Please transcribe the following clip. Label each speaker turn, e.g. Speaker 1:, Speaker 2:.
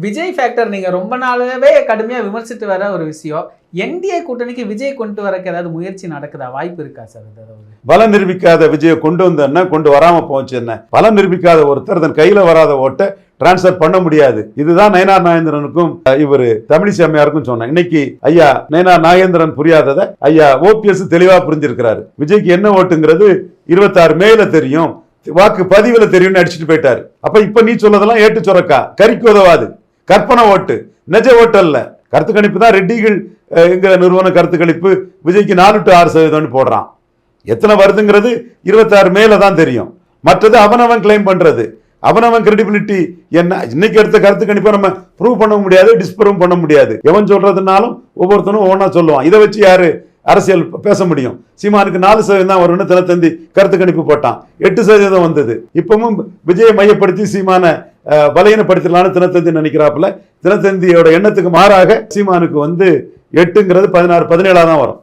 Speaker 1: Vijay factor நீங்க ரொம்ப நாளாவே கடுமையா விமர்சித்து வர ஒரு விஷயம். என்டிஏ கூட்டணிக்கு விஜய் கொண்டு வரக்கு ஏதாவது முயற்சி நடக்குதா? வாய்ப்பு இருக்கா சார்? ஏதாவது
Speaker 2: பலம் நிரூபிக்காத விஜயை கொண்டு வந்து என்ன, கொண்டு வராம போச்சு என்ன? பலம் நிரூபிக்காத ஒருத்தர் தன் கையில வராத ஓட்டை டிரான்ஸ்பர் பண்ண முடியாது. இதுதான் நயனார் நாகேந்திரனுக்கும் இவரு தமிழிசை அம்மையாருக்கும் சொன்னேன். இன்னைக்கு ஐயா நயனார் நாகேந்திரன் புரியாததை ஐயா ஓபிஎஸ் தெளிவா புரிஞ்சிருக்கிறாரு. விஜய்க்கு என்ன ஓட்டுங்கிறது 26 மேல தெரியும், வாக்கு பதிவுல தெரியும்னு அடிச்சுட்டு போயிட்டாரு. அப்ப இப்ப நீ சொல்லதெல்லாம் ஏட்டு சொரக்கா, கறிக்கு உதவாது, கற்பனை ஓட்டு, நிஜ ஓட்டு அல்ல. கருத்து கணிப்பு தான் ரெட்டிகள் எங்க நிறுவன கருத்து கணிப்பு விஜய்க்கு 4 to 6% போடுறான். எத்தனை வருதுங்கிறது 26 மேல தான் தெரியும். மற்றது அவனவன் கிளைம் பண்றது, அவனவன் கிரெடிபிலிட்டி என்ன. இன்னைக்கு எடுத்த கருத்து கணிப்பை நம்ம ப்ரூவ் பண்ண முடியாது, டிஸ்ப்ரூவ் பண்ண முடியாது. எவன் சொல்றதுனாலும் ஒவ்வொருத்தனும் ஒவ்வொன்னா சொல்லுவான். இதை வச்சு யாரு அரசியல் பேச முடியும்? சீமானுக்கு 4% தான் வரும்னு தினத்தந்தி கருத்து கணிப்பு போட்டான், 8% வந்தது. இப்பவும் விஜயை மையப்படுத்தி சீமான பலையனப்படுத்தலான்னு தினத்தந்தி நினைக்கிறாப்புல. தினத்தந்தியோட எண்ணத்துக்கு மாறாக சீமானுக்கு 8ங்கிறது 16, 17 தான் வரும்.